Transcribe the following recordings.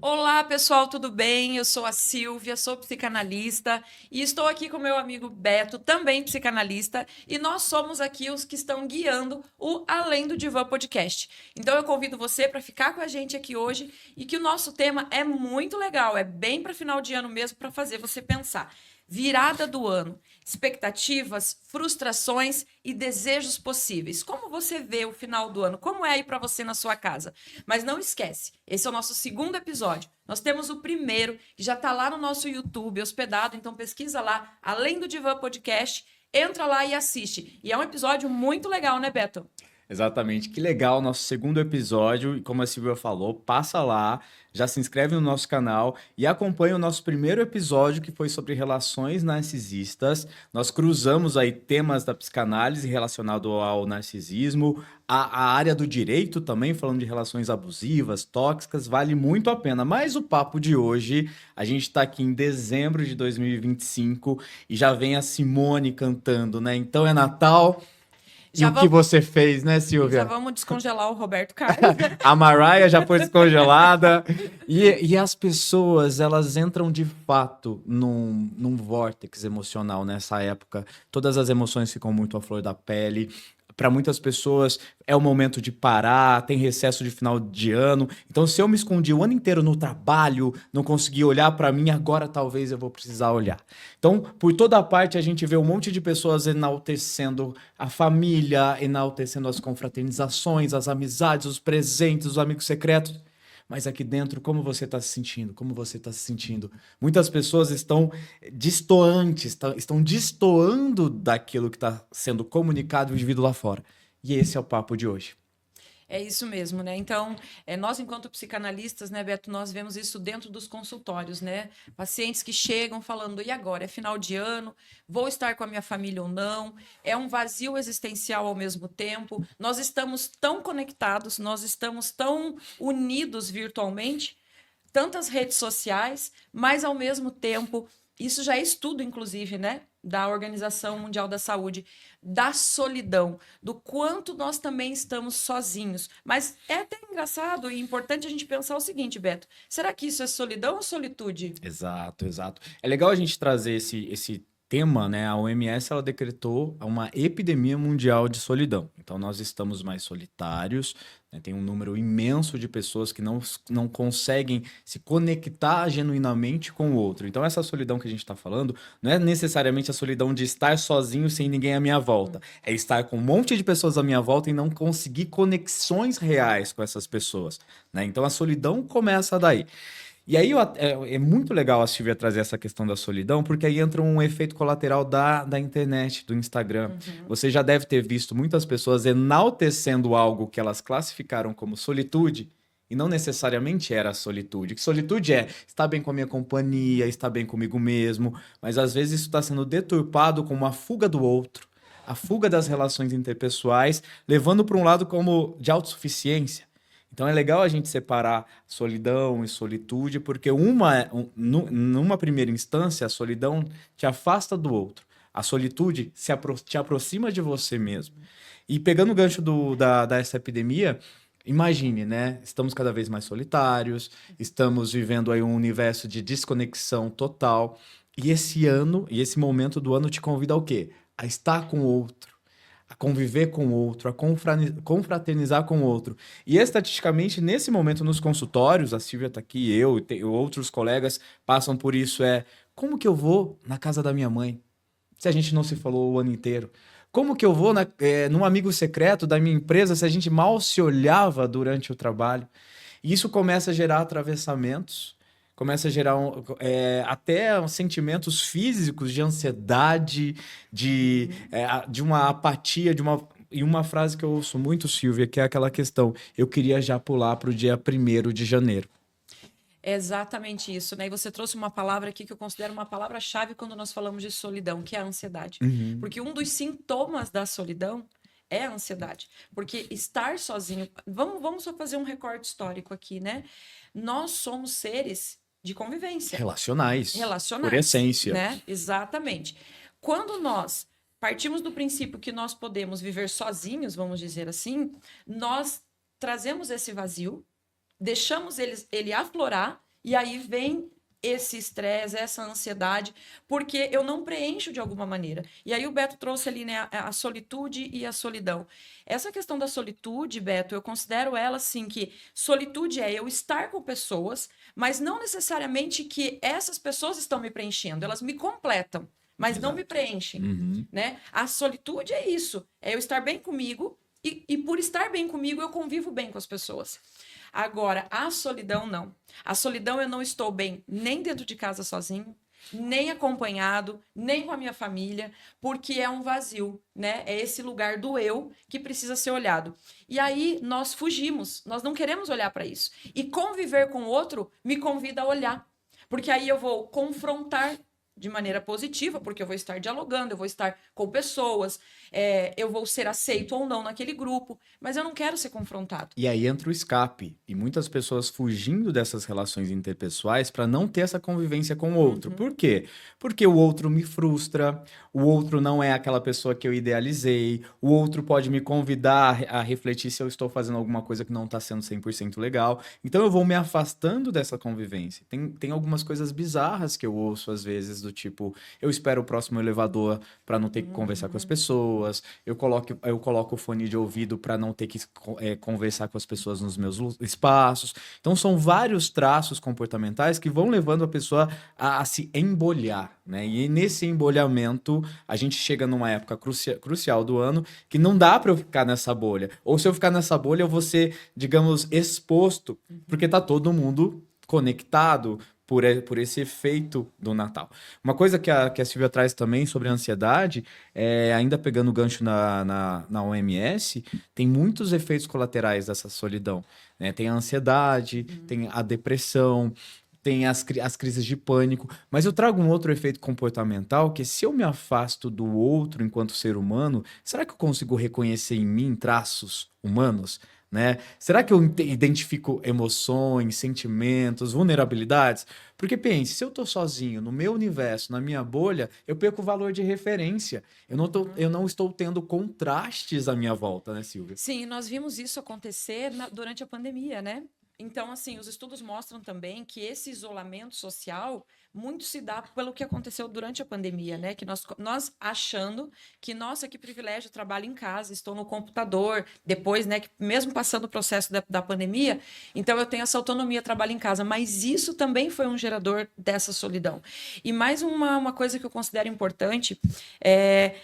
Olá, pessoal, tudo bem? Eu sou a Silvia, sou psicanalista e estou aqui com meu amigo Beto, também psicanalista, e nós somos aqui os que estão guiando o Além do Divã podcast. Então eu convido você para ficar com a gente aqui hoje e que o nosso tema é muito legal, é bem para final de ano mesmo para fazer você pensar. Virada do ano, expectativas, frustrações e desejos possíveis. Como você vê o final do ano? Como é aí para você na sua casa? Mas não esquece, esse é o nosso segundo episódio. Nós temos o primeiro, que já está lá no nosso YouTube, hospedado, então pesquisa lá, Além do Divã Podcast, entra lá e assiste. E é um episódio muito legal, né, Beto? Exatamente, que legal, nosso segundo episódio, e como a Silvia falou, passa lá, já se inscreve no nosso canal e acompanha o nosso primeiro episódio que foi sobre relações narcisistas. Nós cruzamos aí temas da psicanálise relacionado ao narcisismo, a área do direito também, falando de relações abusivas, tóxicas, vale muito a pena. Mas o papo de hoje, a gente está aqui em dezembro de 2025 e já vem a Simone cantando, né? Então é Natal. E Já o que vamos, você fez, né, já Silvia? vamos descongelar o Roberto Carlos. A Mariah já foi descongelada. E as pessoas, elas entram de fato num vórtice emocional nessa época. Todas as emoções ficam muito à flor da pele. Para muitas pessoas é o momento de parar, tem recesso de final de ano. Então, se eu me escondi o ano inteiro no trabalho, não consegui olhar para mim, agora talvez eu vou precisar olhar. Então, por toda parte, a gente vê um monte de pessoas enaltecendo a família, enaltecendo as confraternizações, as amizades, os presentes, os amigos secretos. Mas aqui dentro, como você está se sentindo? Como você está se sentindo? Muitas pessoas estão distoantes, estão destoando daquilo que está sendo comunicado e vivido lá fora. E esse é o papo de hoje. É isso mesmo, né? Então, nós, enquanto psicanalistas, né, Beto, nós vemos isso dentro dos consultórios, né? Pacientes que chegam falando, e agora? É final de ano, vou estar com a minha família ou não? É um vazio existencial ao mesmo tempo. Nós estamos tão conectados, nós estamos tão unidos virtualmente, tantas redes sociais, mas ao mesmo tempo, isso já é estudo, inclusive, né? Da Organização Mundial da Saúde, da solidão, do quanto nós também estamos sozinhos. Mas é até engraçado e importante a gente pensar o seguinte, Beto: será que isso é solidão ou solitude? Exato, exato. É legal a gente trazer esse tema, né? A OMS ela decretou uma epidemia mundial de solidão. Então nós estamos mais solitários, né? Tem um número imenso de pessoas que não conseguem se conectar genuinamente com o outro. Então essa solidão que a gente está falando não é necessariamente a solidão de estar sozinho sem ninguém à minha volta. É estar com um monte de pessoas à minha volta e não conseguir conexões reais com essas pessoas, né? Então a solidão começa daí. E aí é muito legal a Silvia trazer essa questão da solidão, porque aí entra um efeito colateral da internet, do Instagram. Uhum. Você já deve ter visto muitas pessoas enaltecendo algo que elas classificaram como solitude, e não necessariamente era solitude. Que solitude é estar bem com a minha companhia, estar bem comigo mesmo, mas às vezes isso está sendo deturpado como a fuga do outro, a fuga das relações interpessoais, levando para um lado como de autossuficiência. Então é legal a gente separar solidão e solitude, porque numa primeira instância, a solidão te afasta do outro. A solitude te aproxima de você mesmo. E pegando o gancho dessa epidemia, imagine, né? Estamos cada vez mais solitários, estamos vivendo aí um universo de desconexão total. E esse ano, e esse momento do ano te convida ao quê? A estar com o outro, a conviver com o outro, a confraternizar com o outro. E estatisticamente, nesse momento nos consultórios, a Silvia está aqui, eu e outros colegas passam por isso, como que eu vou na casa da minha mãe, se a gente não se falou o ano inteiro? Como que eu vou num amigo secreto da minha empresa se a gente mal se olhava durante o trabalho? E isso começa a gerar atravessamentos, começa a gerar até sentimentos físicos de ansiedade, de uma apatia, e uma frase que eu ouço muito, Silvia, que é aquela questão: eu queria já pular para o dia 1º de janeiro. É exatamente isso, né? E você trouxe uma palavra aqui que eu considero uma palavra-chave quando nós falamos de solidão, que é a ansiedade. Uhum. Porque um dos sintomas da solidão é a ansiedade. Porque estar sozinho. Vamos só fazer um recorte histórico aqui, né? Nós somos seres de convivência, Relacionais, por relacionais, essência. né? Exatamente. Quando nós partimos do princípio que nós podemos viver sozinhos, vamos dizer assim, nós trazemos esse vazio, deixamos ele aflorar E aí vem esse estresse, essa ansiedade, porque eu não preencho de alguma maneira. E aí o Beto trouxe ali, né, a solitude e a solidão. Essa questão da solitude, Beto, eu considero ela assim que solitude é eu estar com pessoas, mas não necessariamente que essas pessoas estão me preenchendo, elas me completam, mas não me preenchem, Uhum. né? A solitude é isso, é eu estar bem comigo e por estar bem comigo eu convivo bem com as pessoas. Agora, a solidão não. A solidão eu não estou bem nem dentro de casa sozinho, nem acompanhado, nem com a minha família, porque é um vazio, né? É esse lugar do eu que precisa ser olhado. E aí nós fugimos, nós não queremos olhar para isso. E conviver com o outro me convida a olhar, porque aí eu vou confrontar de maneira positiva, porque eu vou estar dialogando, eu vou estar com pessoas, eu vou ser aceito ou não naquele grupo, mas eu não quero ser confrontado. E aí entra o escape. E muitas pessoas fugindo dessas relações interpessoais para não ter essa convivência com o outro. Uhum. Por quê? Porque o outro me frustra, o outro não é aquela pessoa que eu idealizei, o outro pode me convidar a refletir se eu estou fazendo alguma coisa que não está sendo 100% legal. Então eu vou me afastando dessa convivência. Tem algumas coisas bizarras que eu ouço às vezes, do tipo, eu espero o próximo elevador para não ter que conversar com as pessoas, eu coloco o fone de ouvido para não ter que conversar com as pessoas nos meus espaços. Então, são vários traços comportamentais que vão levando a pessoa a se embolhar, né? E nesse embolhamento, a gente chega numa época crucial do ano que não dá para eu ficar nessa bolha. Ou se eu ficar nessa bolha, eu vou ser, digamos, exposto, porque tá todo mundo conectado por esse efeito do Natal. Uma coisa que a Silvia traz também sobre a ansiedade, ainda pegando o gancho na OMS, tem muitos efeitos colaterais dessa solidão, né? Tem a ansiedade, tem a depressão, tem as crises de pânico, mas eu trago um outro efeito comportamental, que se eu me afasto do outro enquanto ser humano, será que eu consigo reconhecer em mim traços humanos? Né? Será que eu identifico emoções, sentimentos, vulnerabilidades? Porque pense, se eu estou sozinho no meu universo, na minha bolha, eu perco o valor de referência. Eu não estou tendo contrastes à minha volta, né, Silvia? Sim, nós vimos isso acontecer durante a pandemia, né? Então, assim, os estudos mostram também que esse isolamento social muito se dá pelo que aconteceu durante a pandemia, né? Que nós achando que, nossa, que privilégio, trabalho em casa, estou no computador, depois, né, que mesmo passando o processo da pandemia, então eu tenho essa autonomia, trabalho em casa, mas isso também foi um gerador dessa solidão. E mais uma coisa que eu considero importante é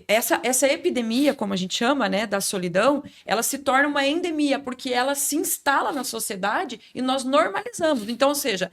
essa epidemia, como a gente chama, né, da solidão, ela se torna uma endemia, porque ela se instala na sociedade e nós normalizamos. Então, ou seja,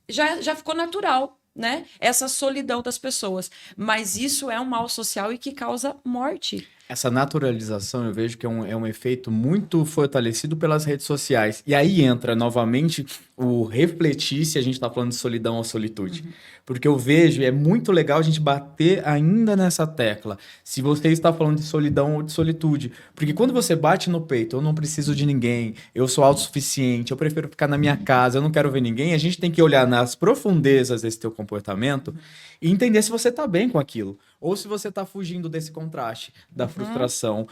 já ficou natural, né, essa solidão das pessoas. Mas isso é um mal social e que causa morte. Essa naturalização eu vejo que é um efeito muito fortalecido pelas redes sociais. E aí entra novamente o refletir se a gente está falando de solidão ou solitude. Porque eu vejo, e é muito legal a gente bater ainda nessa tecla, se você está falando de solidão ou de solitude. Porque quando você bate no peito, eu não preciso de ninguém, eu sou autossuficiente, eu prefiro ficar na minha casa, eu não quero ver ninguém, a gente tem que olhar nas profundezas desse teu comportamento e entender se você está bem com aquilo. Ou se você está fugindo desse contraste, da frustração,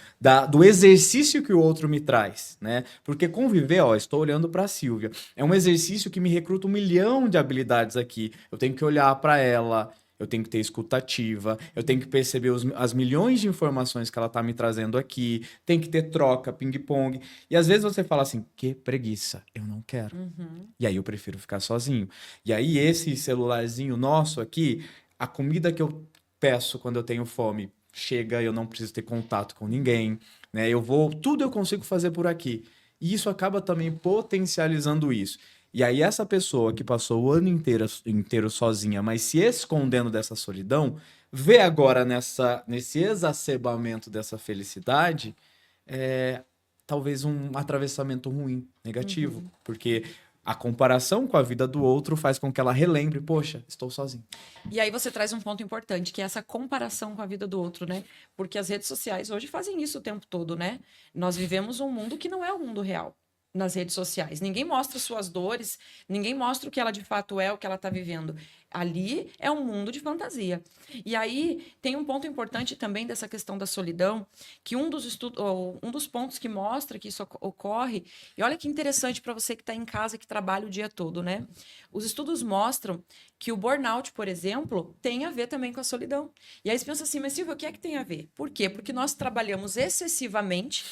do exercício que o outro me traz, né? Porque conviver, ó, estou olhando para a Silvia, é um exercício que me recruta 1 milhão de habilidades aqui. Eu tenho que olhar para ela, eu tenho que ter escutativa, eu tenho que perceber as milhões de informações que ela está me trazendo aqui, tem que ter troca, ping-pong. E às vezes você fala assim, que preguiça, eu não quero. E aí eu prefiro ficar sozinho. E aí esse celularzinho nosso aqui, a comida que eu peço quando eu tenho fome, chega, eu não preciso ter contato com ninguém, né? Tudo eu consigo fazer por aqui. E isso acaba também potencializando isso. E aí essa pessoa que passou o ano inteiro sozinha, mas se escondendo dessa solidão, vê agora nesse exacerbamento dessa felicidade, talvez um atravessamento ruim, negativo. Porque a comparação com a vida do outro faz com que ela relembre, poxa, estou sozinho. E aí você traz um ponto importante, que é essa comparação com a vida do outro, né? Porque as redes sociais hoje fazem isso o tempo todo, né? Nós vivemos um mundo que não é o mundo real, nas redes sociais. Ninguém mostra suas dores, ninguém mostra o que ela de fato é, o que ela está vivendo. Ali é um mundo de fantasia. E aí tem um ponto importante também dessa questão da solidão, que um dos pontos que mostra que isso ocorre, e olha que interessante para você que está em casa, que trabalha o dia todo, né? Os estudos mostram que o burnout, por exemplo, tem a ver também com a solidão. E aí você pensa assim, mas Silvia, o que é que tem a ver? Por quê? Porque nós trabalhamos excessivamente.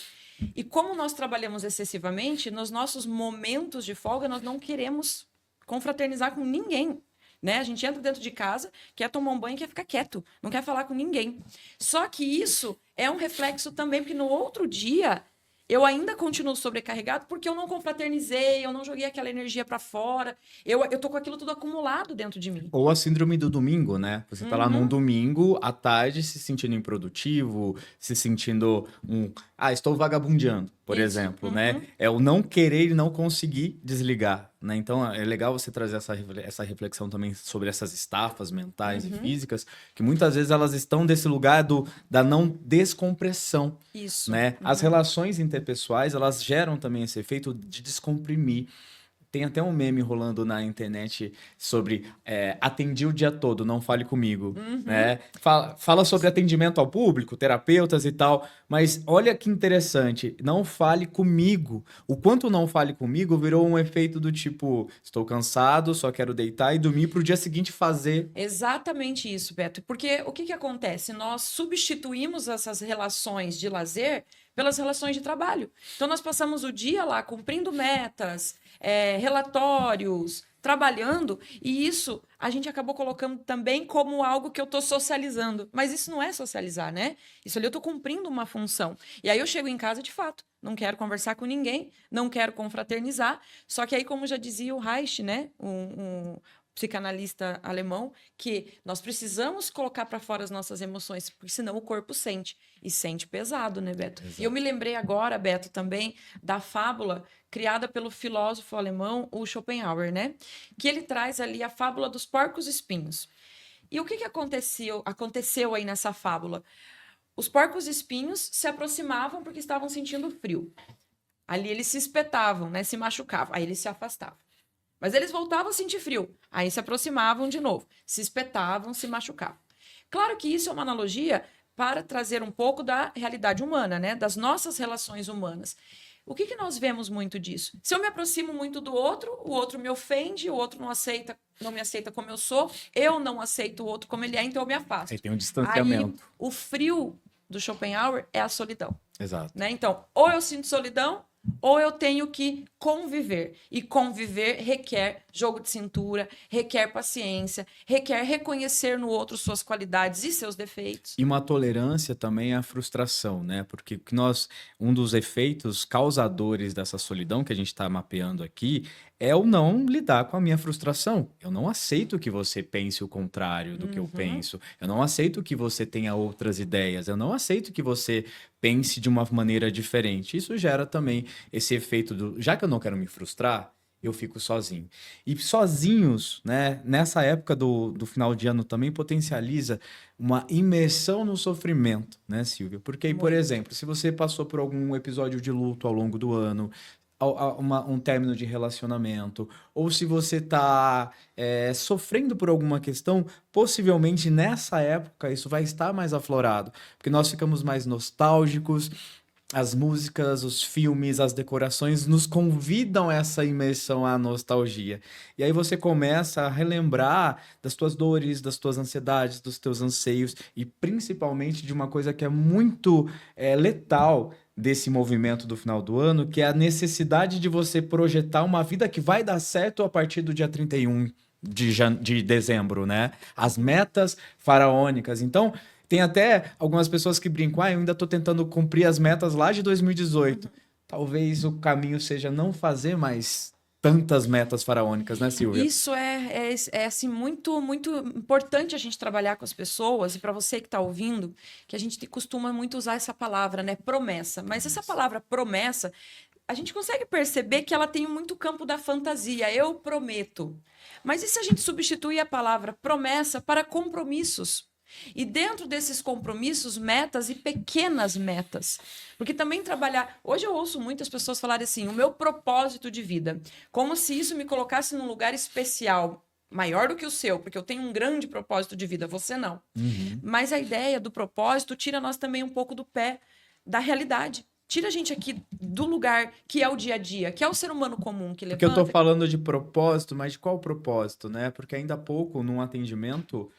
E como nós trabalhamos excessivamente, nos nossos momentos de folga, nós não queremos confraternizar com ninguém. Né? A gente entra dentro de casa, quer tomar um banho e quer ficar quieto, não quer falar com ninguém. Só que isso é um reflexo também, porque no outro dia eu ainda continuo sobrecarregado porque eu não confraternizei, eu não joguei aquela energia para fora, eu tô com aquilo tudo acumulado dentro de mim. Ou a síndrome do domingo, né? Você tá lá num domingo, à tarde, se sentindo improdutivo, se sentindo estou vagabundeando, por exemplo, né? É o não querer e não conseguir desligar, né? Então, é legal você trazer essa reflexão também sobre essas estafas mentais e físicas, que muitas vezes elas estão desse lugar da não descompressão, Isso. né? As relações interpessoais, elas geram também esse efeito de descomprimir. Tem até um meme rolando na internet sobre atendi o dia todo, não fale comigo. Né? Fala sobre atendimento ao público, terapeutas e tal, mas olha que interessante, não fale comigo. O quanto não fale comigo virou um efeito do tipo, estou cansado, só quero deitar e dormir para o dia seguinte fazer. Exatamente isso, Beto. Porque o que acontece? Nós substituímos essas relações de lazer pelas relações de trabalho. Então, nós passamos o dia lá cumprindo metas, relatórios, trabalhando, e isso a gente acabou colocando também como algo que eu estou socializando. Mas isso não é socializar, né? Isso ali eu estou cumprindo uma função. E aí eu chego em casa, de fato, não quero conversar com ninguém, não quero confraternizar. Só que aí, como já dizia o Reich, né? Um psicanalista alemão, que nós precisamos colocar para fora as nossas emoções, porque senão o corpo sente. E sente pesado, né, Beto? Exato. E eu me lembrei agora, Beto, também da fábula criada pelo filósofo alemão, o Schopenhauer, né? Que ele traz ali a fábula dos porcos espinhos. E o que aconteceu aí nessa fábula? Os porcos espinhos se aproximavam porque estavam sentindo frio. Ali eles se espetavam, né? Se machucavam. Aí eles se afastavam. Mas eles voltavam a sentir frio. Aí se aproximavam de novo. Se espetavam, se machucavam. Claro que isso é uma analogia para trazer um pouco da realidade humana, né? Das nossas relações humanas. O que nós vemos muito disso? Se eu me aproximo muito do outro, o outro me ofende, o outro não me aceita como eu sou, eu não aceito o outro como ele é, então eu me afasto. Aí tem um distanciamento. Aí, o frio do Schopenhauer é a solidão. Exato. Né? Então, ou eu sinto solidão, ou eu tenho que conviver. E conviver requer jogo de cintura, requer paciência, requer reconhecer no outro suas qualidades e seus defeitos. E uma tolerância também à frustração, né? Porque um dos efeitos causadores dessa solidão que a gente está mapeando aqui é o não lidar com a minha frustração. Eu não aceito que você pense o contrário do que eu penso. Eu não aceito que você tenha outras ideias. Eu não aceito que você pense de uma maneira diferente. Isso gera também esse efeito já que eu não quero me frustrar, eu fico sozinho. E sozinhos, né, nessa época do final de ano também potencializa uma imersão no sofrimento, né, Silvia? Porque, por exemplo, se você passou por algum episódio de luto ao longo do ano, um término de relacionamento, ou se você está sofrendo por alguma questão, possivelmente nessa época isso vai estar mais aflorado, porque nós ficamos mais nostálgicos, as músicas, os filmes, as decorações nos convidam a essa imersão à nostalgia. E aí você começa a relembrar das tuas dores, das tuas ansiedades, dos teus anseios e principalmente de uma coisa que é muito letal desse movimento do final do ano, que é a necessidade de você projetar uma vida que vai dar certo a partir do dia 31 de dezembro, né? As metas faraônicas. Então, tem até algumas pessoas que brincam, eu ainda estou tentando cumprir as metas lá de 2018. Talvez o caminho seja não fazer mais tantas metas faraônicas, né, Silvia? Isso é assim, muito, muito importante a gente trabalhar com as pessoas, e para você que está ouvindo, que a gente costuma muito usar essa palavra, né, promessa. Mas essa palavra promessa, a gente consegue perceber que ela tem muito campo da fantasia, eu prometo. Mas e se a gente substituir a palavra promessa para compromissos? E dentro desses compromissos, metas e pequenas metas. Porque também trabalhar... Hoje eu ouço muitas pessoas falarem assim, o meu propósito de vida. Como se isso me colocasse num lugar especial, maior do que o seu, porque eu tenho um grande propósito de vida, você não. Mas a ideia do propósito tira nós também um pouco do pé da realidade. Tira a gente aqui do lugar que é o dia a dia, que é o ser humano comum que Porque eu tô levanta. falando de propósito, mas de qual propósito, né? Porque ainda há pouco, num atendimento,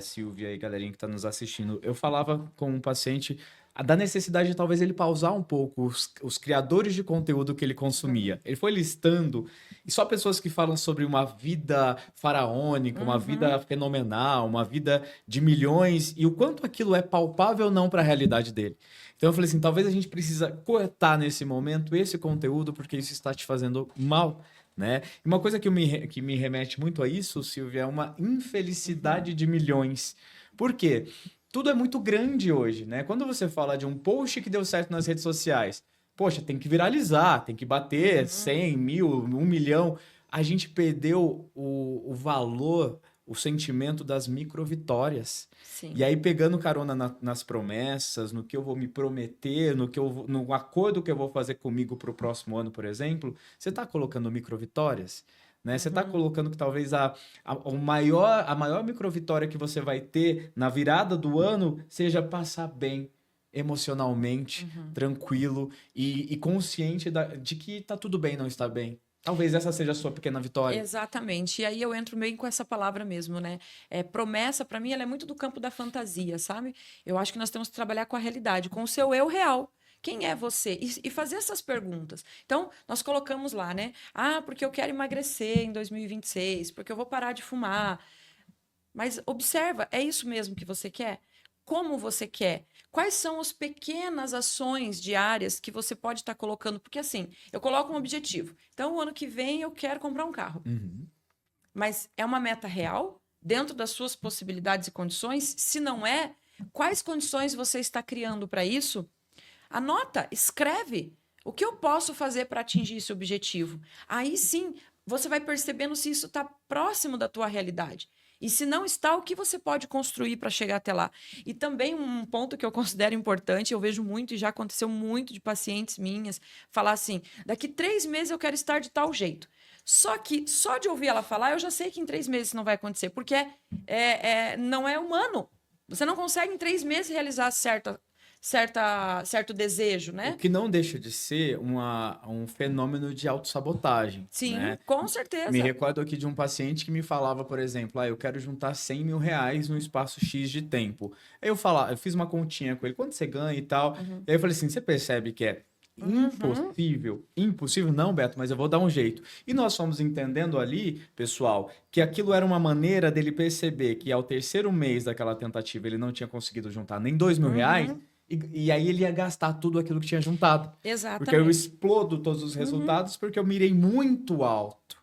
Silvia e galerinha que tá nos assistindo, eu falava com um paciente da necessidade de talvez ele pausar um pouco os criadores de conteúdo que ele consumia. Ele foi listando, e só pessoas que falam sobre uma vida faraônica, uma vida fenomenal, uma vida de milhões, e o quanto aquilo é palpável ou não para a realidade dele. Então eu falei assim, talvez a gente precisa cortar nesse momento esse conteúdo, porque isso está te fazendo mal, né? E uma coisa que me remete muito a isso, Silvia, é uma infelicidade de milhões. Por quê? Tudo é muito grande hoje, né? Quando você fala de um post que deu certo nas redes sociais, poxa, tem que viralizar, tem que bater 100, 1000, 1 milhão. A gente perdeu o valor, o sentimento das micro-vitórias. Sim. E aí, pegando carona nas promessas, no que eu vou me prometer, no acordo que eu vou fazer comigo para o próximo ano, por exemplo, você está colocando micro-vitórias? Né? Você está colocando que talvez a maior micro-vitória que você vai ter na virada do ano seja passar bem emocionalmente, tranquilo e consciente de que tá tudo bem não estar bem. Talvez essa seja a sua pequena vitória. Exatamente. E aí eu entro meio com essa palavra mesmo, né? Promessa, para mim, ela é muito do campo da fantasia, sabe? Eu acho que nós temos que trabalhar com a realidade, com o seu eu real. Quem é você? E fazer essas perguntas. Então, nós colocamos lá, né? Ah, porque eu quero emagrecer em 2026, porque eu vou parar de fumar. Mas observa, é isso mesmo que você quer? Como você quer? Quais são as pequenas ações diárias que você pode estar colocando? Porque assim, eu coloco um objetivo. Então, o ano que vem eu quero comprar um carro. Mas é uma meta real? Dentro das suas possibilidades e condições? Se não é, quais condições você está criando para isso? Anota, escreve. O que eu posso fazer para atingir esse objetivo? Aí sim, você vai percebendo se isso está próximo da tua realidade. E se não está, o que você pode construir para chegar até lá? E também um ponto que eu considero importante, eu vejo muito e já aconteceu muito de pacientes minhas, falar assim, daqui 3 meses eu quero estar de tal jeito. Só que, só de ouvir ela falar, eu já sei que em 3 meses isso não vai acontecer, porque não é humano. Você não consegue em 3 meses realizar certo desejo, né? O que não deixa de ser um fenômeno de autossabotagem. Sim, né? com certeza. Me recordo aqui de um paciente que me falava, por exemplo, eu quero juntar 100 mil reais num espaço X de tempo. Aí eu fiz uma continha com ele, quanto você ganha e tal. E aí eu falei assim, você percebe que é impossível? Impossível não, Beto, mas eu vou dar um jeito. E nós fomos entendendo ali, pessoal, que aquilo era uma maneira dele perceber que ao terceiro mês daquela tentativa ele não tinha conseguido juntar nem 2 mil reais. E aí ele ia gastar tudo aquilo que tinha juntado. Exatamente. Porque eu explodo todos os resultados porque eu mirei muito alto,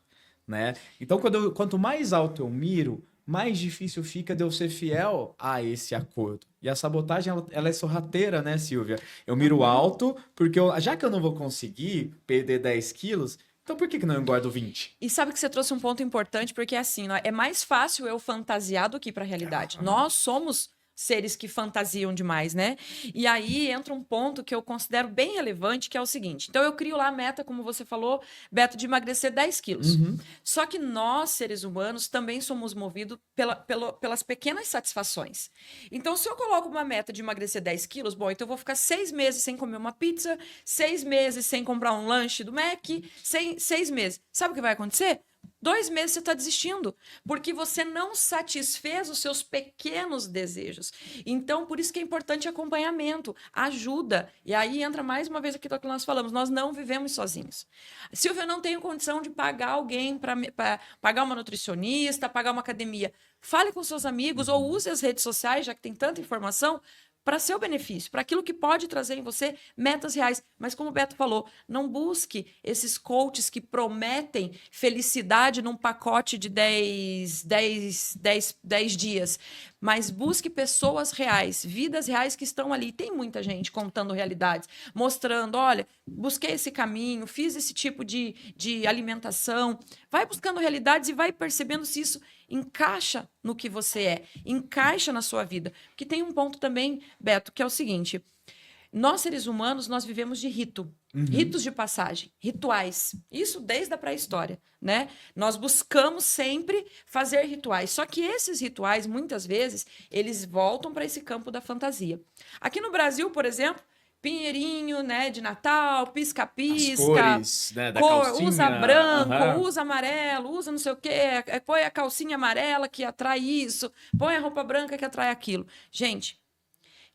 né? Então, quanto mais alto eu miro, mais difícil fica de eu ser fiel a esse acordo. E a sabotagem, ela é sorrateira, né, Silvia? Eu miro alto porque já que eu não vou conseguir perder 10 quilos, então por que não eu engordo 20? E sabe que você trouxe um ponto importante, porque assim, é mais fácil eu fantasiar do que ir para a realidade. Nós somos seres que fantasiam demais, né? E aí entra um ponto que eu considero bem relevante, que é o seguinte. Então, eu crio lá a meta, como você falou, Beto, de emagrecer 10 quilos. Só que nós, seres humanos, também somos movidos pelas pequenas satisfações. Então, se eu coloco uma meta de emagrecer 10 quilos, bom, então eu vou ficar 6 meses sem comer uma pizza, 6 meses sem comprar um lanche do Mac, 6 meses. Sabe o que vai acontecer? 2 meses você está desistindo, porque você não satisfez os seus pequenos desejos. Então, por isso que é importante acompanhamento, ajuda. E aí entra mais uma vez aqui do que nós falamos, nós não vivemos sozinhos. Silvia, eu não tenho condição de pagar alguém para pagar uma nutricionista, pagar uma academia. Fale com seus amigos ou use as redes sociais, já que tem tanta informação, para seu benefício, para aquilo que pode trazer em você metas reais. Mas como o Beto falou, não busque esses coaches que prometem felicidade num pacote de 10 dias. mas busque pessoas reais, vidas reais que estão ali. Tem muita gente contando realidades, mostrando, olha, busquei esse caminho, fiz esse tipo de alimentação. Vai buscando realidades e vai percebendo se isso encaixa no que você é, encaixa na sua vida. Porque tem um ponto também, Beto, que é o seguinte: nós, seres humanos, nós vivemos de rito. Ritos de passagem, rituais. Isso desde a pré-história, né? Nós buscamos sempre fazer rituais. Só que esses rituais, muitas vezes, eles voltam para esse campo da fantasia. Aqui no Brasil, por exemplo, pinheirinho, né, de Natal, As pisca-pisca, cores, né, da cor, calcinha. usa branco, Aham. usa amarelo, usa não sei o quê, põe a calcinha amarela que atrai isso, põe a roupa branca que atrai aquilo. Gente,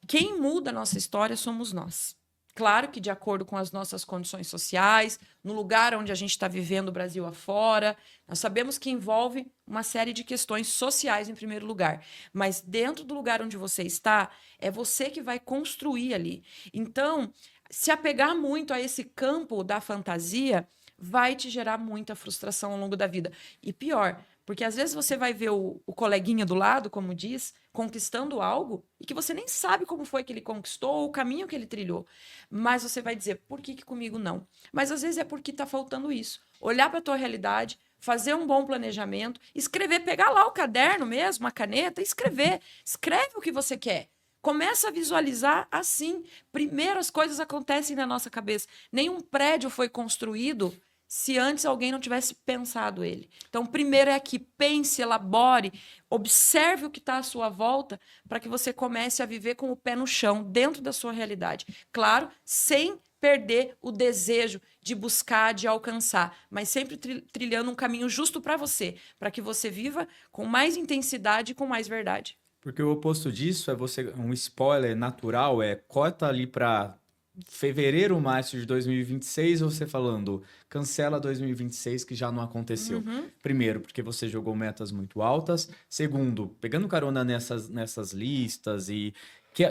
quem muda a nossa história somos nós. Claro que de acordo com as nossas condições sociais, no lugar onde a gente está vivendo o Brasil afora, nós sabemos que envolve uma série de questões sociais em primeiro lugar. Mas dentro do lugar onde você está, é você que vai construir ali. Então, se apegar muito a esse campo da fantasia vai te gerar muita frustração ao longo da vida. E pior, porque às vezes você vai ver o coleguinha do lado, como diz, conquistando algo e que você nem sabe como foi que ele conquistou ou o caminho que ele trilhou. Mas você vai dizer, por que comigo não? Mas às vezes é porque está faltando isso. Olhar para a tua realidade, fazer um bom planejamento, escrever, pegar lá o caderno mesmo, a caneta, e escrever. Escreve o que você quer. Começa a visualizar assim. Primeiro as coisas acontecem na nossa cabeça. Nenhum prédio foi construído se antes alguém não tivesse pensado ele. Então, primeiro é aqui, pense, elabore, observe o que está à sua volta para que você comece a viver com o pé no chão, dentro da sua realidade. Claro, sem perder o desejo de buscar, de alcançar, mas sempre trilhando um caminho justo para você, para que você viva com mais intensidade e com mais verdade. Porque o oposto disso é você, um spoiler natural, é corta ali para fevereiro, março de 2026, você falando, cancela 2026 que já não aconteceu. Primeiro, porque você jogou metas muito altas. Segundo, pegando carona nessas listas e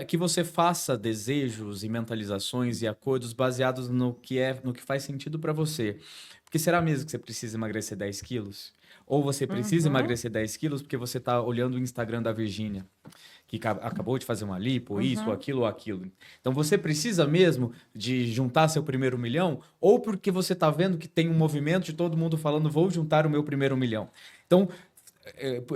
que você faça desejos e mentalizações e acordos baseados no que faz sentido para você. Porque será mesmo que você precisa emagrecer 10 quilos? Ou você precisa emagrecer 10 quilos porque você está olhando o Instagram da Virgínia, que acabou de fazer uma lipo, isso, aquilo ou aquilo. Então você precisa mesmo de juntar seu primeiro milhão, ou porque você está vendo que tem um movimento de todo mundo falando, vou juntar o meu primeiro milhão. Então,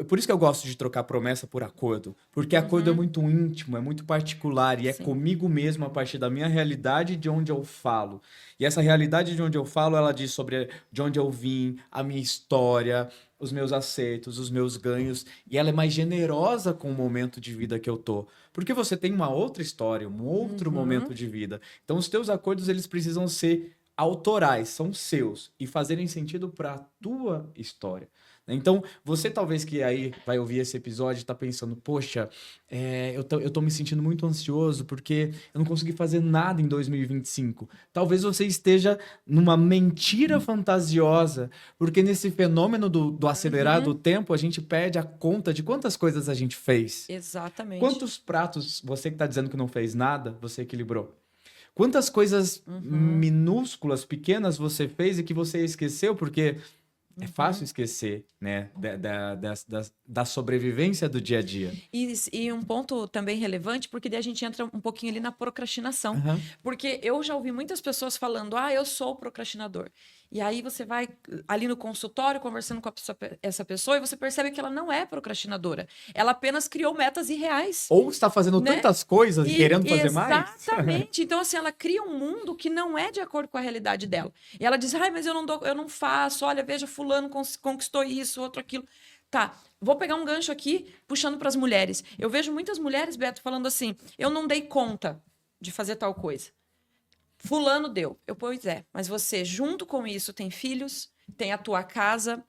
por isso que eu gosto de trocar promessa por acordo, porque acordo é muito íntimo, é muito particular e é Sim. comigo mesmo a partir da minha realidade de onde eu falo. E essa realidade de onde eu falo, ela diz sobre de onde eu vim, a minha história, os meus acertos, os meus ganhos, e ela é mais generosa com o momento de vida que eu tô, porque você tem uma outra história, um outro momento de vida. Então os teus acordos eles precisam ser autorais, são seus e fazerem sentido para a tua história. Então, você talvez que aí vai ouvir esse episódio e tá pensando, poxa, eu tô me sentindo muito ansioso porque eu não consegui fazer nada em 2025. Talvez você esteja numa mentira fantasiosa, porque nesse fenômeno do acelerar do tempo, a gente perde a conta de quantas coisas a gente fez. Exatamente. Quantos pratos, você que tá dizendo que não fez nada, você equilibrou? Quantas coisas minúsculas, pequenas você fez e que você esqueceu porque... É fácil esquecer, né, da sobrevivência do dia a dia. E um ponto também relevante, porque daí a gente entra um pouquinho ali na procrastinação. Aham. Porque eu já ouvi muitas pessoas falando, eu sou procrastinador. E aí você vai ali no consultório conversando com essa pessoa e você percebe que ela não é procrastinadora. Ela apenas criou metas irreais. Ou está fazendo Né? tantas coisas e querendo fazer mais. Exatamente. Então, assim, ela cria um mundo que não é de acordo com a realidade dela. E ela diz, mas eu não faço. Olha, veja, fulano conquistou isso, outro aquilo. Tá, vou pegar um gancho aqui, puxando para as mulheres. Eu vejo muitas mulheres, Beto, falando assim, eu não dei conta de fazer tal coisa. Fulano deu. Pois é, mas você, junto com isso, tem filhos, tem a tua casa,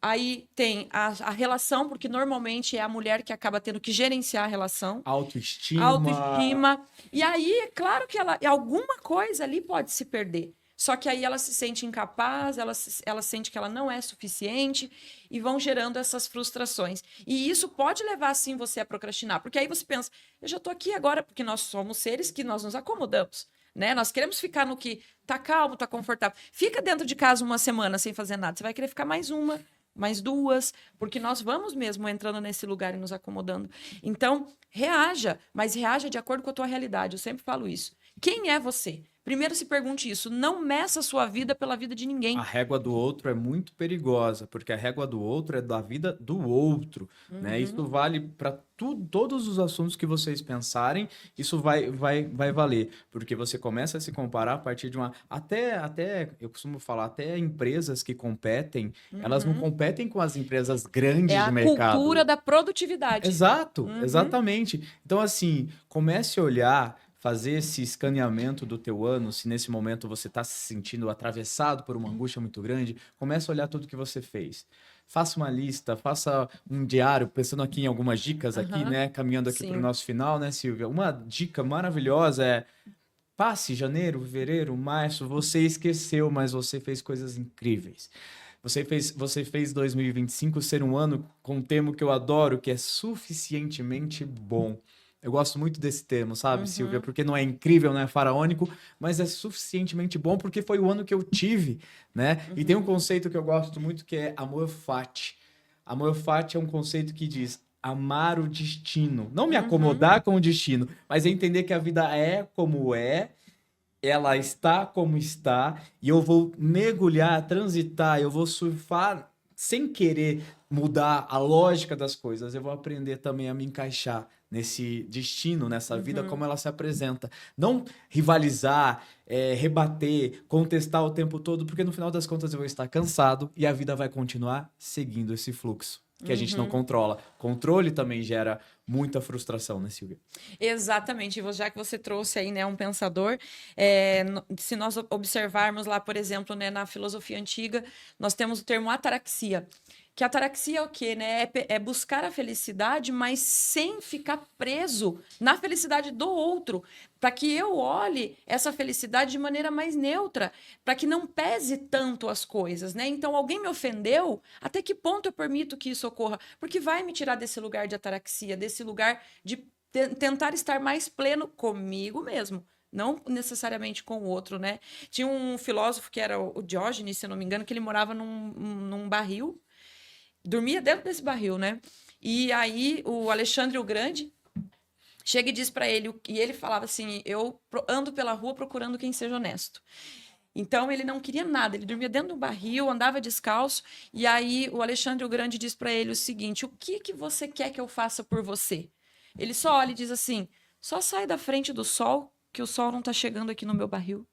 aí tem a relação, porque normalmente é a mulher que acaba tendo que gerenciar a relação. Autoestima. E aí, é claro que alguma coisa ali pode se perder. Só que aí ela se sente incapaz, ela sente que ela não é suficiente e vão gerando essas frustrações. E isso pode levar, sim, você a procrastinar. Porque aí você pensa, eu já estou aqui agora, porque nós somos seres que nós nos acomodamos. Né? Nós queremos ficar no que tá calmo, tá confortável. Fica dentro de casa uma semana sem fazer nada. Você vai querer ficar mais uma, mais duas, porque nós vamos mesmo entrando nesse lugar e nos acomodando. Então, reaja, mas reaja de acordo com a tua realidade. Eu sempre falo isso. Quem é você? Primeiro se pergunte isso. Não meça a sua vida pela vida de A ninguém. régua do outro é muito perigosa, porque a régua do outro é da vida do outro, né? Isso vale para todos os assuntos que vocês pensarem, isso vai valer, porque você começa a se comparar a partir de uma... Até, eu costumo falar, até empresas que competem, elas não competem com as empresas grandes É de a mercado. cultura da produtividade. Exato, exatamente. Então, assim, comece a olhar, fazer esse escaneamento do teu ano, se nesse momento você está se sentindo atravessado por uma angústia muito grande, comece a olhar tudo que você fez. Faça uma lista, faça um diário, pensando aqui em algumas dicas aqui, né? Caminhando aqui para o Sim. nosso final, né, Silvia? Uma dica maravilhosa é: passe janeiro, fevereiro, março, você esqueceu, mas você fez coisas incríveis. Você fez 2025 ser um ano com um termo que eu adoro, que é suficientemente bom. Eu gosto muito desse termo, sabe, Silvia? Porque não é incrível, não é faraônico, mas é suficientemente bom porque foi o ano que eu tive, né? E tem um conceito que eu gosto muito que é amor fati. Amor fati é um conceito que diz amar o destino. Não me acomodar com o destino, mas é entender que a vida é como é, ela está como está, e eu vou mergulhar, transitar, eu vou surfar sem querer mudar a lógica das coisas. Eu vou aprender também a me encaixar nesse destino, nessa vida, como ela se apresenta. Não rivalizar, rebater, contestar o tempo todo, porque no final das contas eu vou estar cansado e a vida vai continuar seguindo esse fluxo que a gente não controla. Controle também gera muita frustração, né, Silvia? Exatamente. E já que você trouxe aí, né, um pensador, se nós observarmos lá, por exemplo, né, na filosofia antiga, nós temos o termo ataraxia. Que ataraxia é o quê, né? É buscar a felicidade, mas sem ficar preso na felicidade do outro, para que eu olhe essa felicidade de maneira mais neutra, para que não pese tanto as coisas, né? Então, alguém me ofendeu, até que ponto eu permito que isso ocorra? Porque vai me tirar desse lugar de ataraxia, desse lugar de tentar estar mais pleno comigo mesmo. Não necessariamente com o outro, né? Tinha um filósofo que era o Diógenes, se eu não me engano, que ele morava num barril, dormia dentro desse barril, né? E aí o Alexandre o Grande chega e diz para ele, e ele falava assim: eu ando pela rua procurando quem seja honesto. Então ele não queria nada, ele dormia dentro do barril, andava descalço, e aí o Alexandre o Grande diz para ele o seguinte: o que que você quer que eu faça por você? Ele só olha e diz assim: só sai da frente do sol, que o sol não tá chegando aqui no meu barril.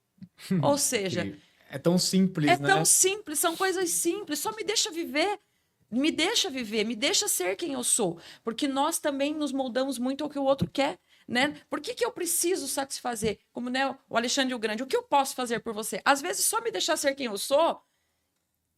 Ou seja, É tão simples, é né? tão simples, são coisas simples, só me deixa viver. Me deixa viver, me deixa ser quem eu sou, porque nós também nos moldamos muito ao que o outro quer, né? Por que que eu preciso satisfazer? Como, né, o Alexandre o Grande, o que eu posso fazer por você? Às vezes, só me deixar ser quem eu sou,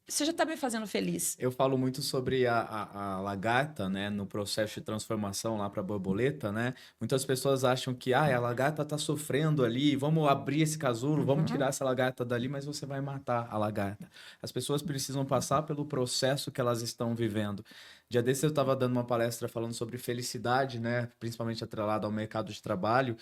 você já tá me fazendo feliz. Eu falo muito sobre a lagarta, né, no processo de transformação lá para borboleta, né? Muitas pessoas acham que a lagarta tá sofrendo ali, vamos abrir esse casulo, vamos tirar essa lagarta dali, mas você vai matar a lagarta. As pessoas precisam passar pelo processo que elas estão vivendo. Dia desses eu estava dando uma palestra falando sobre felicidade, né, principalmente atrelada ao mercado de trabalho.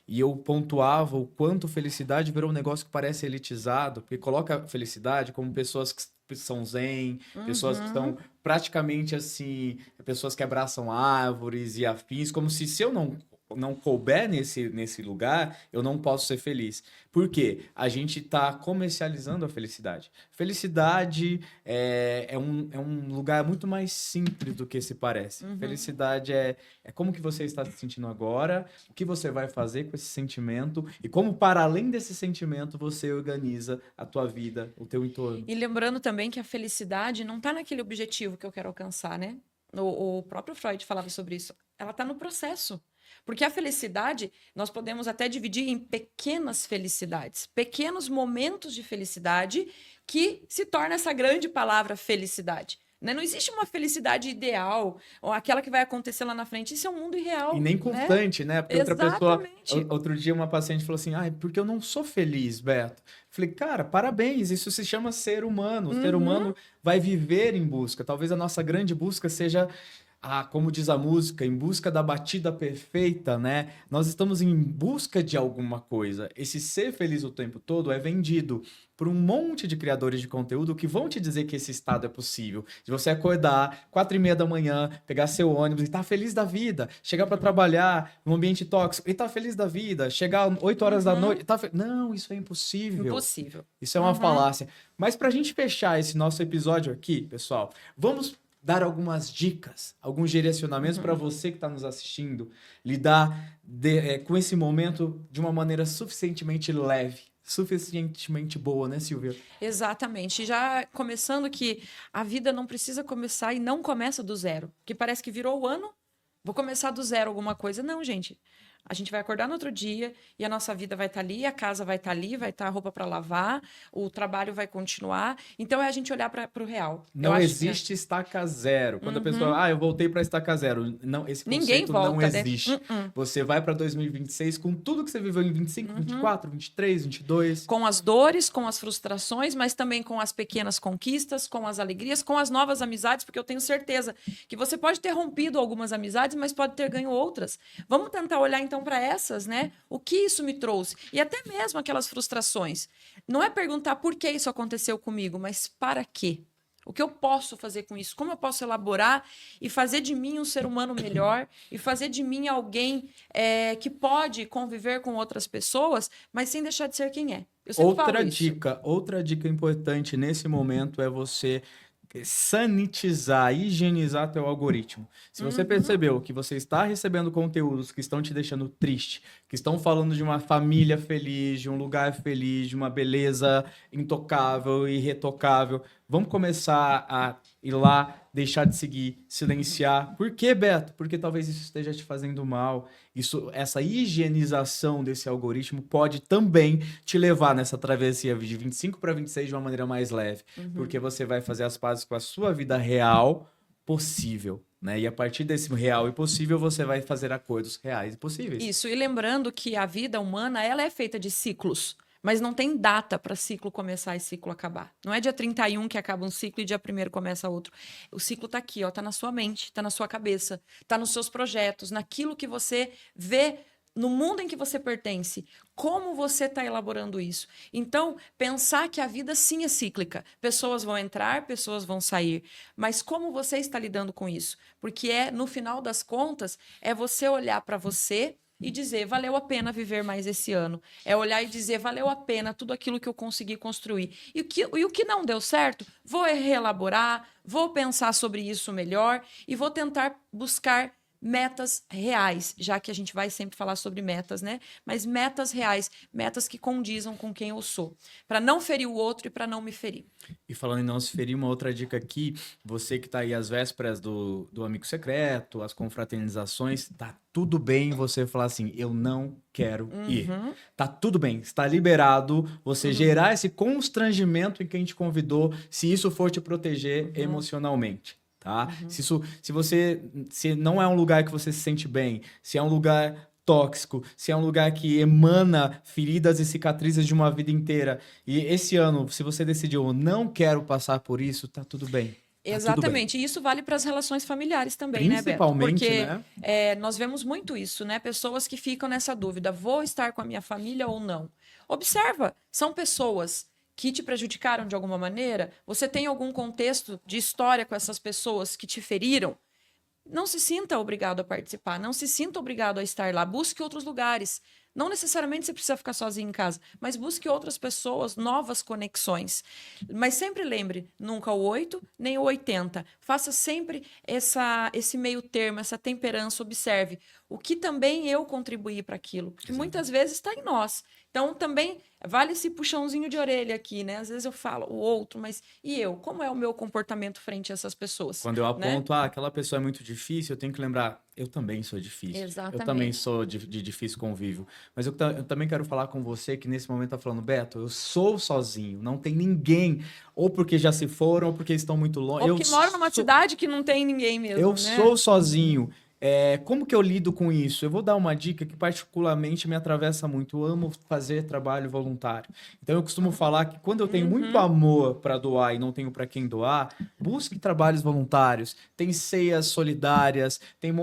E eu pontuava o quanto felicidade virou um negócio que parece elitizado, porque coloca felicidade como pessoas que são zen, pessoas que são praticamente assim, pessoas que abraçam árvores e afins, como se eu não couber nesse lugar, eu não posso ser feliz. Por quê? A gente está comercializando a felicidade. Felicidade é um lugar muito mais simples do que se parece. Felicidade é como que você está se sentindo agora, o que você vai fazer com esse sentimento e como, para além desse sentimento, você organiza a tua vida, o teu entorno. E lembrando também que a felicidade não tá naquele objetivo que eu quero alcançar, né? O próprio Freud falava sobre isso. Ela tá no processo. Porque a felicidade, nós podemos até dividir em pequenas felicidades, pequenos momentos de felicidade que se torna essa grande palavra felicidade. Né? Não existe uma felicidade ideal, ou aquela que vai acontecer lá na frente. Isso é um mundo irreal. E nem constante, né? Porque outra pessoa... Exatamente. Outro dia uma paciente falou assim, porque eu não sou feliz, Beto. Falei, cara, parabéns, isso se chama ser humano. O ser humano vai viver em busca. Talvez a nossa grande busca seja como diz a música, em busca da batida perfeita, né? Nós estamos em busca de alguma coisa. Esse ser feliz o tempo todo é vendido por um monte de criadores de conteúdo que vão te dizer que esse estado é possível. De você acordar 4:30 da manhã, pegar seu ônibus e estar feliz da vida. Chegar para trabalhar num ambiente tóxico e estar feliz da vida. Chegar 8 horas da noite e Não, isso é impossível. Impossível. Isso é uma falácia. Mas para a gente fechar esse nosso episódio aqui, pessoal, vamos dar algumas dicas, alguns direcionamentos para você que está nos assistindo, lidar com esse momento de uma maneira suficientemente leve, suficientemente boa, né, Silvia? Exatamente. Já começando que a vida não precisa começar e não começa do zero. Porque parece que virou o ano, vou começar do zero alguma coisa. Não, gente. A gente vai acordar no outro dia e a nossa vida vai estar ali, a casa vai estar ali, vai estar a roupa para lavar, o trabalho vai continuar. Então é a gente olhar para o real. Não existe estaca zero. Quando a pessoa, eu voltei para estaca zero. Não, esse conceito não existe. Né? Você vai para 2026 com tudo que você viveu em 25, 24, 23, 22. Com as dores, com as frustrações, mas também com as pequenas conquistas, com as alegrias, com as novas amizades, porque eu tenho certeza que você pode ter rompido algumas amizades, mas pode ter ganho outras. Vamos tentar olhar então para essas, né? O que isso me trouxe? E até mesmo aquelas frustrações. Não é perguntar por que isso aconteceu comigo, mas para quê? O que eu posso fazer com isso? Como eu posso elaborar e fazer de mim um ser humano melhor e fazer de mim alguém que pode conviver com outras pessoas, mas sem deixar de ser quem é? Eu sempre falo isso. Outra dica importante nesse momento é você sanitizar, higienizar teu algoritmo. Se você percebeu que você está recebendo conteúdos que estão te deixando triste, que estão falando de uma família feliz, de um lugar feliz, de uma beleza intocável e irretocável, vamos começar a ir lá, deixar de seguir, silenciar. Por quê, Beto? Porque talvez isso esteja te fazendo mal. Essa higienização desse algoritmo pode também te levar nessa travessia de 25 para 26 de uma maneira mais leve. Porque você vai fazer as pazes com a sua vida real possível, né? E a partir desse real e possível, você vai fazer acordos reais e possíveis. Isso, e lembrando que a vida humana, ela é feita de ciclos. Mas não tem data para ciclo começar e ciclo acabar. Não é dia 31 que acaba um ciclo e dia 1º começa outro. O ciclo está aqui, ó, tá na sua mente, tá na sua cabeça, tá nos seus projetos, naquilo que você vê no mundo em que você pertence. Como você está elaborando isso? Então, pensar que a vida sim é cíclica. Pessoas vão entrar, pessoas vão sair. Mas como você está lidando com isso? Porque no final das contas, é você olhar para você e dizer, valeu a pena viver mais esse ano. É olhar e dizer, valeu a pena tudo aquilo que eu consegui construir. E o que não deu certo, vou reelaborar, vou pensar sobre isso melhor e vou tentar buscar metas reais, já que a gente vai sempre falar sobre metas, né? Mas metas reais, metas que condizam com quem eu sou, para não ferir o outro e para não me ferir. E falando em não se ferir, uma outra dica aqui, você que está aí às vésperas do amigo secreto, as confraternizações, tá tudo bem você falar assim, eu não quero ir. Tá tudo bem, está liberado você gerar esse constrangimento em quem te convidou, se isso for te proteger emocionalmente. Tá? Se não é um lugar que você se sente bem, se é um lugar tóxico, se é um lugar que emana feridas e cicatrizes de uma vida inteira, e esse ano, se você decidiu, não quero passar por isso, tá tudo bem. Exatamente, e isso vale para as relações familiares também, né, Beto? Principalmente, porque né? Nós vemos muito isso, né? Pessoas que ficam nessa dúvida, vou estar com a minha família ou não? Observa, são pessoas que te prejudicaram de alguma maneira? Você tem algum contexto de história com essas pessoas que te feriram? Não se sinta obrigado a participar, não se sinta obrigado a estar lá. Busque outros lugares. Não necessariamente você precisa ficar sozinho em casa, mas busque outras pessoas, novas conexões. Mas sempre lembre, nunca o 8, nem o 80. Faça sempre esse meio termo, essa temperança, observe o que também eu contribuí para aquilo, porque muitas vezes está em nós. Então, também vale esse puxãozinho de orelha aqui, né? Às vezes eu falo o outro, mas e eu? Como é o meu comportamento frente a essas pessoas? Quando eu aponto, aquela pessoa é muito difícil, eu tenho que lembrar, eu também sou difícil. Exatamente. Eu também sou de difícil convívio. Mas eu também quero falar com você que nesse momento tá falando, Beto, eu sou sozinho, não tem ninguém, ou porque já se foram, ou porque estão muito longe. Ou que moro numa cidade que não tem ninguém mesmo, Eu né? sou sozinho. Como que eu lido com isso? Eu vou dar uma dica que particularmente me atravessa muito. Eu amo fazer trabalho voluntário. Então eu costumo falar que quando eu tenho muito Uhum. amor para doar e não tenho para quem doar, busque trabalhos voluntários. Tem ceias solidárias,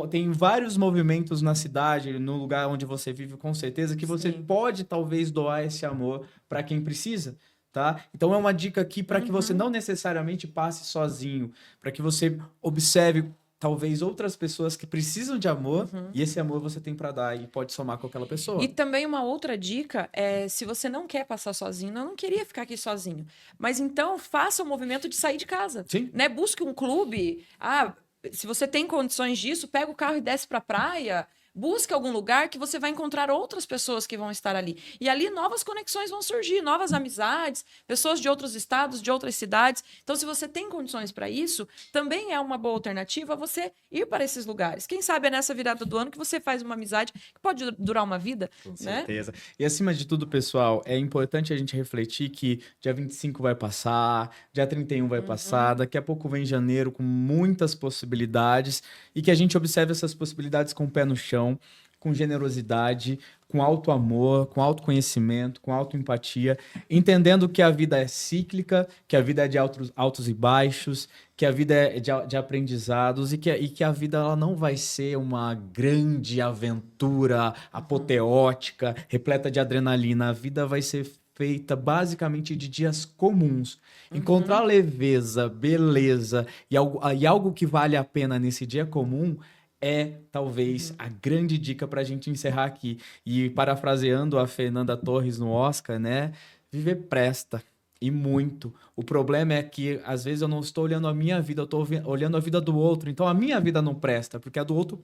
tem vários movimentos na cidade, no lugar onde você vive, com certeza, que você Sim. pode talvez doar esse amor para quem precisa. Tá? Então é uma dica aqui para que você Uhum. não necessariamente passe sozinho, para que você observe talvez outras pessoas que precisam de amor Uhum. e esse amor você tem para dar e pode somar com aquela E pessoa. também uma outra dica é, se você não quer passar sozinho, eu não queria ficar aqui sozinho, mas então faça o movimento de sair de casa, Sim. né? Busque um clube. Ah, se você tem condições disso, pega o carro e desce para a praia. Busque algum lugar que você vai encontrar outras pessoas que vão estar ali. E ali novas conexões vão surgir, novas amizades, pessoas de outros estados, de outras cidades. Então, se você tem condições para isso, também é uma boa alternativa você ir para esses lugares. Quem sabe é nessa virada do ano que você faz uma amizade que pode durar uma vida, Com né? certeza. E acima de tudo, pessoal, é importante a gente refletir que dia 25 vai passar, dia 31 vai passar, Uhum. daqui a pouco vem janeiro com muitas possibilidades e que a gente observe essas possibilidades com o pé no chão, com generosidade, com alto amor, com autoconhecimento, com autoempatia, entendendo que a vida é cíclica, que a vida é de altos e baixos, que a vida é de aprendizados e que a vida ela não vai ser uma grande aventura apoteótica, repleta de adrenalina. A vida vai ser feita basicamente de dias comuns. Encontrar Uhum. leveza, beleza e algo que vale a pena nesse dia comum é talvez Uhum. a grande dica para a gente encerrar aqui. E parafraseando a Fernanda Torres no Oscar, né? Viver presta. E muito. O problema é que, às vezes, eu não estou olhando a minha vida, eu estou olhando a vida do outro. Então, a minha vida não presta, porque a do outro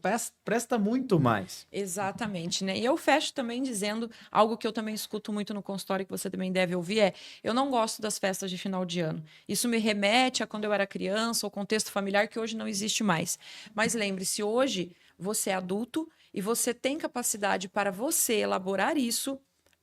presta muito mais. Exatamente, né? E eu fecho também dizendo algo que eu também escuto muito no consultório, que você também deve ouvir, é: eu não gosto das festas de final de ano. Isso me remete a quando eu era criança, ou contexto familiar que hoje não existe mais. Mas lembre-se, hoje você é adulto e você tem capacidade para você elaborar isso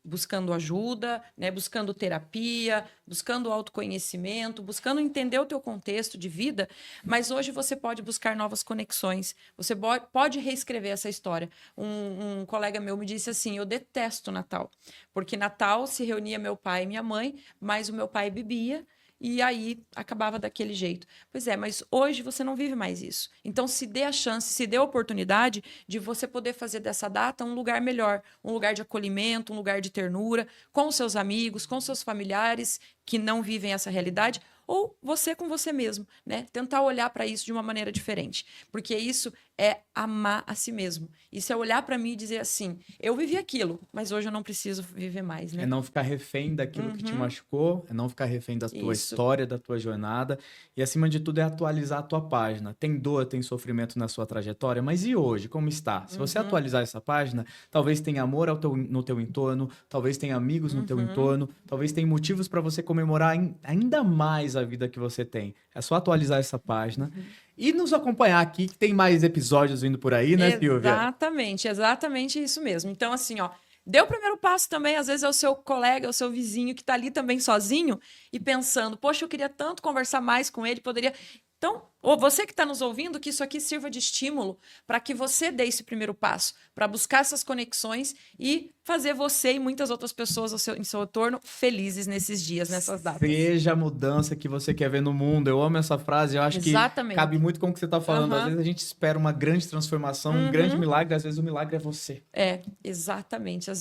buscando ajuda, né, buscando terapia, buscando autoconhecimento, buscando entender o teu contexto de vida, mas hoje você pode buscar novas conexões, você pode reescrever essa história. Um colega meu me disse assim: eu detesto Natal, porque Natal se reunia meu pai e minha mãe, mas o meu pai bebia, e aí acabava daquele jeito. Pois é, mas hoje você não vive mais isso. Então se dê a chance, se dê a oportunidade de você poder fazer dessa data um lugar melhor, um lugar de acolhimento, um lugar de ternura, com os seus amigos, com seus familiares que não vivem essa realidade, ou você com você mesmo, né? Tentar olhar para isso de uma maneira diferente, porque isso é amar a si mesmo. Isso é olhar para mim e dizer assim: eu vivi aquilo, mas hoje eu não preciso viver mais, É né? não ficar refém daquilo que te Uhum, machucou, é não ficar refém da tua isso. história, da tua jornada, e acima de tudo é atualizar a tua página. Tem dor, tem sofrimento na sua trajetória, mas e hoje, como está? Se você Uhum, atualizar essa página, talvez tenha amor no teu entorno, talvez tenha amigos no teu uhum. entorno, talvez tenha motivos para você comemorar ainda mais a vida que você tem. É só atualizar essa página e nos acompanhar aqui, que tem mais episódios vindo por aí, né, Silvia? Exatamente, exatamente isso mesmo. Então, assim, ó, dê o primeiro passo também, às vezes é o seu colega, é o seu vizinho que está ali também sozinho e pensando: poxa, eu queria tanto conversar mais com ele, poderia. Então, ou você que está nos ouvindo, que isso aqui sirva de estímulo para que você dê esse primeiro passo, para buscar essas conexões e fazer você e muitas outras pessoas em seu entorno felizes nesses dias, nessas datas. Seja a mudança que você quer ver no mundo. Eu amo essa frase, eu acho que cabe Exatamente. muito com o que você está falando. Às Aham. vezes a gente espera uma grande transformação, um grande Uhum. milagre, às vezes o milagre é você. É, exatamente. Às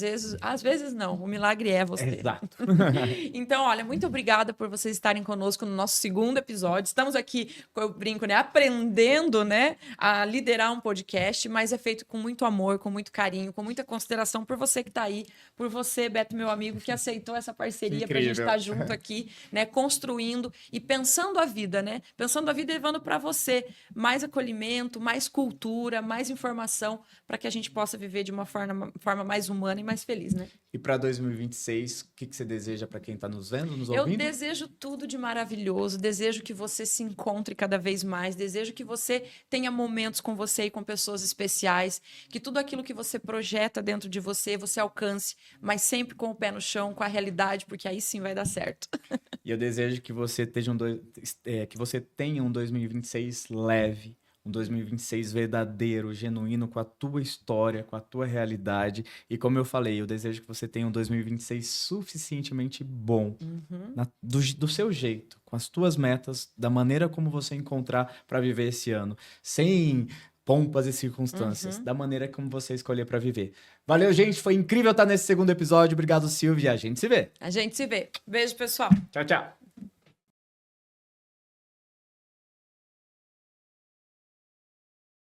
vezes não, o milagre é você. Exato. Então, olha, muito obrigada por vocês estarem conosco no nosso segundo episódio. Estamos aqui, eu brinco, né, aprendendo, né, a liderar um podcast, mas é feito com muito amor, com muito carinho, com muita consideração por você que está aí, por você, Beto, meu amigo, que aceitou essa parceria para a gente Incrível. estar junto aqui, né, construindo e pensando a vida, né, pensando a vida e levando para você mais acolhimento, mais cultura, mais informação para que a gente possa viver de uma forma mais humana e mais feliz, né? E para 2026, o que você deseja para quem está nos vendo, nos Eu ouvindo? desejo tudo de maravilhoso, desejo que você se encontre cada vez mais, desejo que você tenha momentos com você e com pessoas especiais, que tudo aquilo que você projeta dentro de você, você alcance, mas sempre com o pé no chão, com a realidade, porque aí sim vai dar certo. E eu desejo que você tenha um 2026 leve, um 2026 verdadeiro, genuíno, com a tua história, com a tua realidade. E como eu falei, eu desejo que você tenha um 2026 suficientemente bom, do seu jeito, com as tuas metas, da maneira como você encontrar para viver esse ano, sem pompas e circunstâncias, da maneira como você escolher para viver. Valeu, gente, foi incrível estar nesse segundo episódio. Obrigado, Silvia. A gente se vê. A gente se vê. Beijo, pessoal. Tchau, tchau.